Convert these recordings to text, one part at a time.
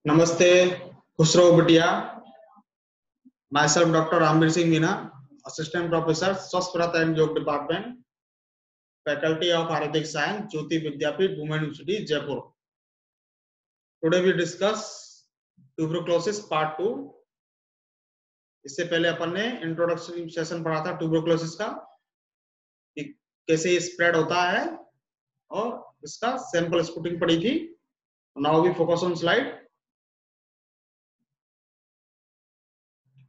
नमस्ते, खुश रहो बिटिया। Myself Dr. Rambir Singh Meena, Assistant Professor, Swasprat and Yog Department, Faculty of Ayurvedic Science, Jyoti Vidyapeeth, Women University, Jaipur. Today we discuss tuberculosis Part 2. इससे पहले अपन ने introduction session पढ़ा था ट्यूबरकुलोसिस का, कि कैसे स्प्रेड होता है, और इसका सैंपल स्पूटिंग पढ़ी थी. Now we focus on slide.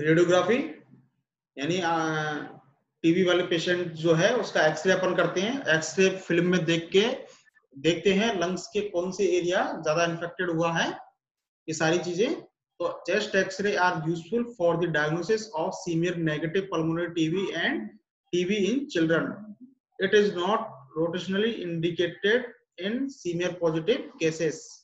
Radiography यानी टीबी वाले पेशेंट जो है उसका एक्सरे अपन करते हैं. एक्सरे फिल्म में देखते हैं लंग्स के कौन से एरिया ज्यादा इन्फेक्टेड हुआ है, ये सारी चीजें. तो chest X ray are useful for the diagnosis of severe negative pulmonary TB and TB in children. It is not rotationally indicated in severe positive cases.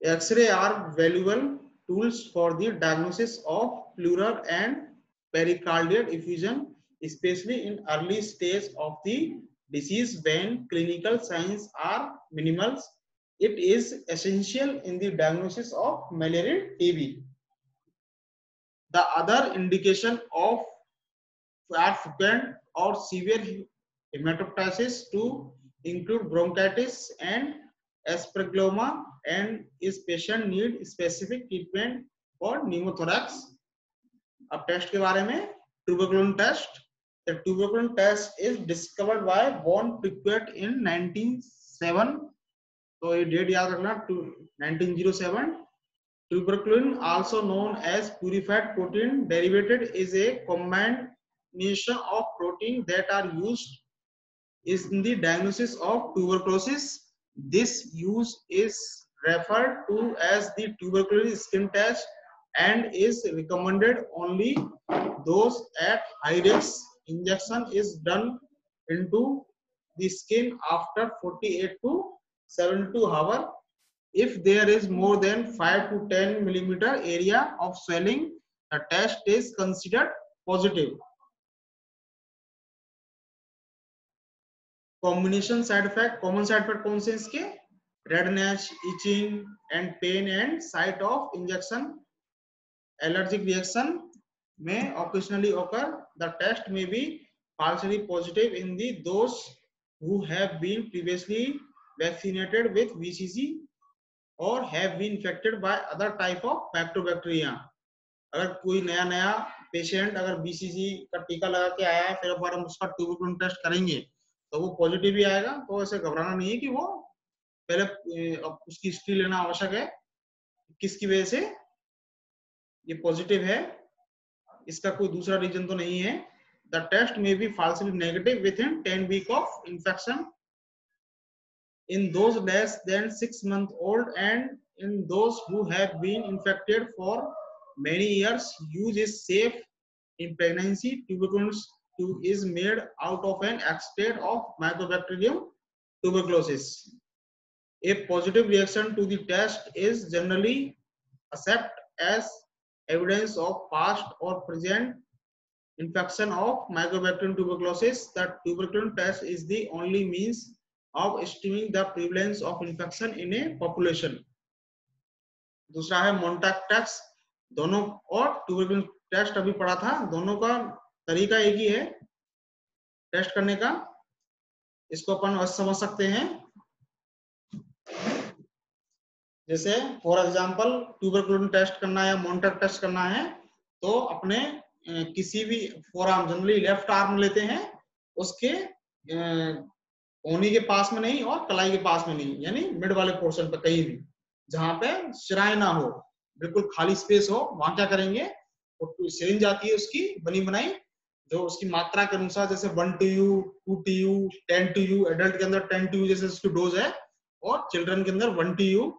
X-ray are valuable tools for the diagnosis of pleural and pericardial effusion, especially in early stage of the disease when clinical signs are minimal. It is essential in the diagnosis of malarial TB. The other indication of frequent or severe hematopoiesis to include bronchitis and aspergilloma, and is patient need specific treatment for pneumothorax. अब test के बारे में, ट्यूबरकुलोन test. The tuberculin test is discovered by von Priquet in 1907. तो ये date याद रखना, 1907. Tuberculin, also known as purified protein derivative, is a combination of protein that are used in the diagnosis of tuberculosis. This use is referred to as the tuberculin skin test and is recommended only those at high risk. Injection is done into the skin after 48 to 72 hours. If there is more than 5 to 10 millimeter area of swelling, the test is considered positive. Combination side effect, common side effect कौन से इसके? Redness, itching and pain and site of injection. Allergic reaction में occasionally occur. The test may be falsely positive in those who have been previously vaccinated with BCG or have been infected by other type of bacteria. अगर कोई नया patient अगर BCG का टीका लगा के आया है, फिर एक बार हम उसका ट्यूबरकुलोन टेस्ट करेंगे तो वो पॉजिटिव ही आएगा. तो ऐसे घबराना नहीं है कि वो पहले उसकी हिस्ट्री लेना आवश्यक है, किसकी वजह से ये पॉजिटिव है, इसका कोई दूसरा रीजन तो नहीं है. The test may be falsely negative within 10 weeks of infection. In those less than 6 months old and in those who have been infected for many years, use is safe. In pregnancy, tuberculin is made out of an extract of Mycobacterium tuberculosis. A positive reaction to the test is generally accepted as evidence of past or present infection of Mycobacterium tuberculosis. The tuberculin test is the only means of estimating the prevalence of infection in a population. दूसरा है मोन्टैक test. दोनों और ट्यूबरकुलोन test अभी पढ़ा था, दोनों का तरीका एक ही है टेस्ट करने का. इसको अपन समझ सकते हैं. जैसे फॉर एग्जांपल ट्यूबरकुलोन टेस्ट करना है या मोन्टैक टेस्ट करना है, तो अपने किसी भी फोरआर्म, जनरली लेफ्ट आर्म लेते हैं, उसके कोहनी के पास में नहीं और कलाई के पास में नहीं, यानी मिड वाले पोर्शन पे कहीं भी जहां पे शिराएं ना हो, बिल्कुल खाली स्पेस हो, वहां क्या करेंगे, तो सिरिंज आती है उसकी बनी बनाई, जो उसकी मात्रा के अनुसार, जैसे 1 TU, 2 TU, 10 TU, एडल्ट के अंदर 10 TU जैसे उसकी डोज है और चिल्ड्रन के अंदर 1 TU.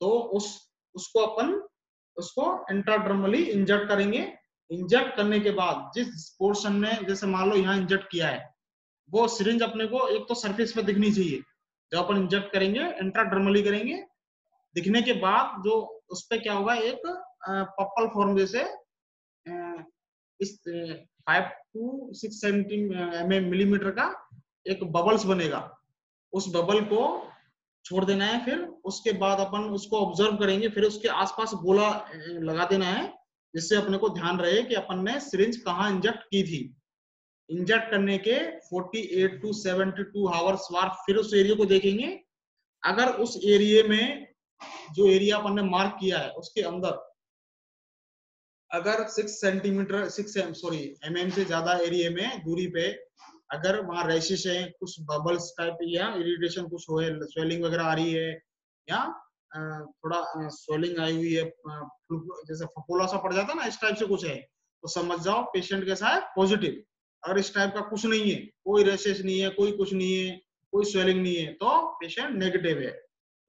तो उसको अपन उसको इंट्राडर्मली इंजेक्ट करेंगे. इंजेक्ट करने के बाद जिस पोर्शन में, जैसे मान लो यहाँ इंजेक्ट किया है, वो सिरिंज अपने को एक तो सरफेस पे दिखनी चाहिए. जब अपन इंजेक्ट करेंगे इंट्राडर्मली करेंगे, दिखने के बाद जो उस पे क्या होगा, एक पप्पल फॉर्म जैसे इस 5 to 6 मिलीमीटर का एक बबल्स बनेगा। उस बबल को छोड़ देना है, फिर उसके बाद अपन उसको ऑब्जर्व करेंगे, फिर उसके आसपास गोला लगा देना है, जिससे अपने को ध्यान रहे कि अपन ने सिरिंज कहाँ इंजेक्ट की थी। इंजेक्ट करने के 48 to 72 आवर्स बाद फिर उस एरिया को देखेंगे। अगर उस एरिया में जो एरिया अपन ने मार्क किया है उसके अंदर अगर 6 सेंटीमीटर 6 mm से ज्यादा एरिया में दूरी पे अगर वहां रैशेस है, कुछ बबल्स टाइप या इरिटेशन कुछ हो, स्वेलिंग वगैरह आ रही है, या थोड़ा स्वेलिंग आई हुई है, जैसे फफोला सा पड़ जाता है ना, इस टाइप से कुछ है, तो समझ जाओ पेशेंट कैसा है, पॉजिटिव। अगर इस टाइप का कुछ नहीं है, कोई रैशेस नहीं है, कोई कुछ नहीं है, कोई स्वेलिंग नहीं है, तो पेशेंट नेगेटिव है।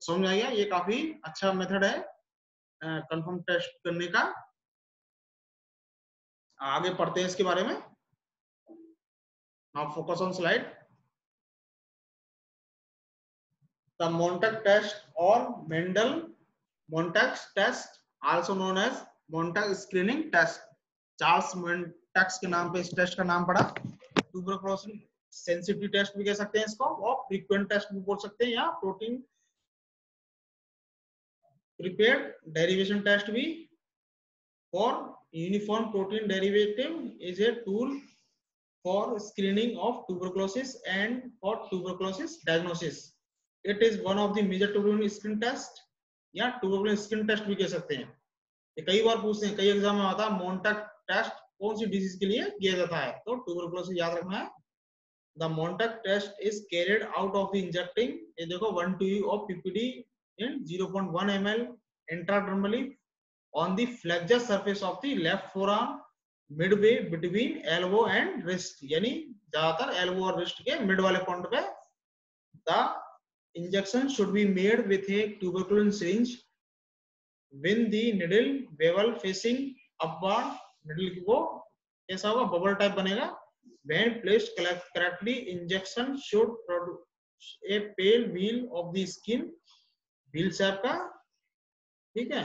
समझ आ गया? ये काफी अच्छा मेथड है कंफर्म टेस्ट करने का। आगे पढ़ते हैं इसके बारे में। Now focus on slide. The Mantoux test और Mendel Mantoux test also known as Mantoux screening test. Charles Mantoux के नाम पे इस टेस्ट का नाम पड़ा। ट्यूबरकुलोसिस सेंसिटिव टेस्ट भी कह सकते हैं इसको, और फ्रीक्वेंट टेस्ट भी बोल सकते हैं, या प्रोटीन प्रिपेयर्ड डेरिवेशन टेस्ट भी। For uniform protein derivative is a tool for screening of tuberculosis and for tuberculosis diagnosis. It is one of the major tuberculosis skin test या tuberculosis skin test भी कह सकते हैं। ये कई बार पूछते हैं, कई एग्जाम में आता है मोंटाक टेस्ट कौन सी डिजीज के लिए किया जाता है, तो ट्यूबरकुलोसिस याद रखना है। The Montauk test is carried out of the injecting, ये देखो 1 2 of PPD in 0.1 ml intradermally on the flexure surface of the left forearm Midway between elbow and wrist, यानी ज्यादातर एल्बो और रिस्ट के मिड वाले पॉइंट पे। The injection should be made with a tuberculin syringe with the needle bevel facing upward. Needle को कैसा होगा, bubble type बनेगा। When placed correctly injection should produce a pale wheal of the skin, wheal shape का, ठीक है।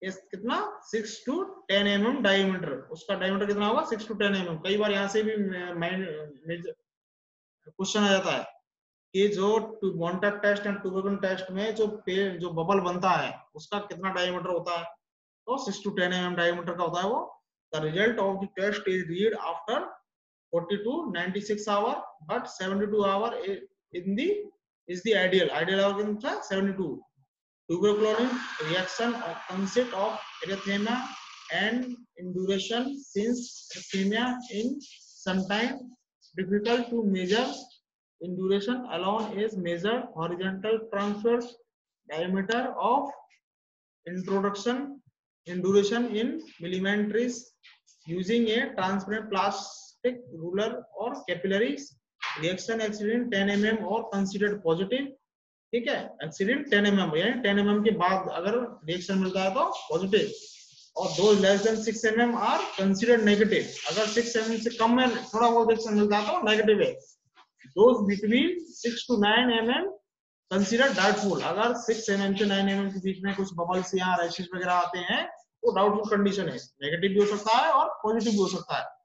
कितना 6 to 10 mm diameter, उसका diameter कितना होगा 6 to 10 mm। कई बार यहाँ से भी क्वेश्चन आ जाता है कि जो मोंटाक टेस्ट एंड ट्यूबरकुलोसिस टेस्ट में जो बबल बनता है उसका कितना डायमीटर होता है, तो 6 to 10 mm डायमीटर का होता है वो। The result of the test is read after 40 to 96 hour, but 72 hour in the is the ideal hour कितना 72। Tuberculin reaction consists of erythema and induration, since erythema is sometimes difficult to measure. Induration alone is measured horizontal transverse diameter of induration in millimeters using a transparent plastic ruler or capillaries. Reaction exceeding 10 mm or considered positive, ठीक है। Accident 10 mm यानी 10 mm के बाद अगर reaction मिलता है तो positive, और दो less than 6 mm are considered negative. अगर 6 mm से कम में थोड़ा बहुत रिएक्शन मिलता है तो नेगेटिव है। Those between 6 to 9 mm considered doubtful. अगर 6 mm से 9 mm के बीच में कुछ बबल्स या रैशेस वगैरह आते हैं तो डाउटफुल कंडीशन है, नेगेटिव भी हो सकता है और पॉजिटिव भी हो सकता है।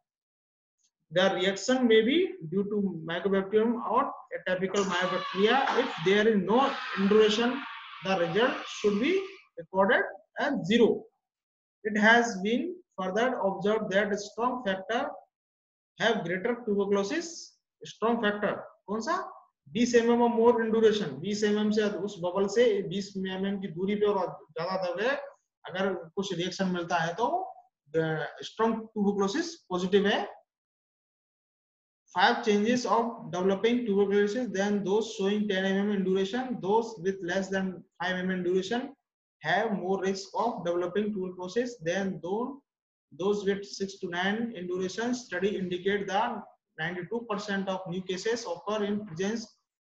The reaction may be due to mycobacterium or atypical mycobacteria. If there is no induration, the result should be recorded as 0. It has been further observed that strong factor have greater tuberculosis. Strong factor कौन सा, 20 mm or more induration, 20 mm से उस bubble से 20 mm की दूरी पे और ज्यादा दबे अगर कुछ रिएक्शन मिलता है तो स्ट्रॉन्ग ट्यूबरकुलोसिस पॉजिटिव है। 5 changes of developing tuberculosis than those showing 10 mm in duration. Those with less than 5 mm in duration have more risk of developing tuberculosis than those with 6 to 9 in duration. Study indicate that 92% of new cases occur in patients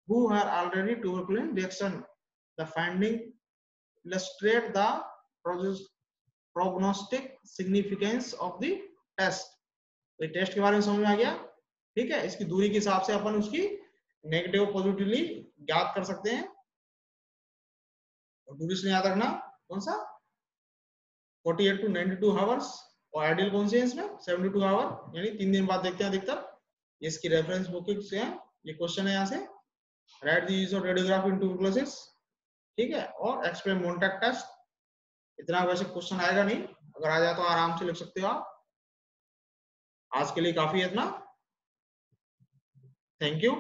who are already tuberculin reaction. The finding illustrate the prognostic significance of the test. तो test के बारे में समझ में आ गया, ठीक है। इसकी दूरी के हिसाब से अपन उसकी नेगेटिव पॉजिटिवली ज्ञात कर सकते हैं। और ड्यूरेशन याद रखना कौन सा 48 टू 92 आवर्स, और आइडियल कौन से इसमें 72 आवर, यानी 3 दिन बाद देखते हैं अधिकतर। ये इसकी रेफरेंस बुक से है, ये क्वेश्चन है यहाँ से, right the use of radiograph in tuberculosis, ठीक है, और एक्सप्लेन मोन्टेक टेस्ट। इतना वैसे क्वेश्चन आएगा नहीं, अगर आ जाए तो आराम से लिख सकते हो आप। आज के लिए काफी है इतना, थैंक यू।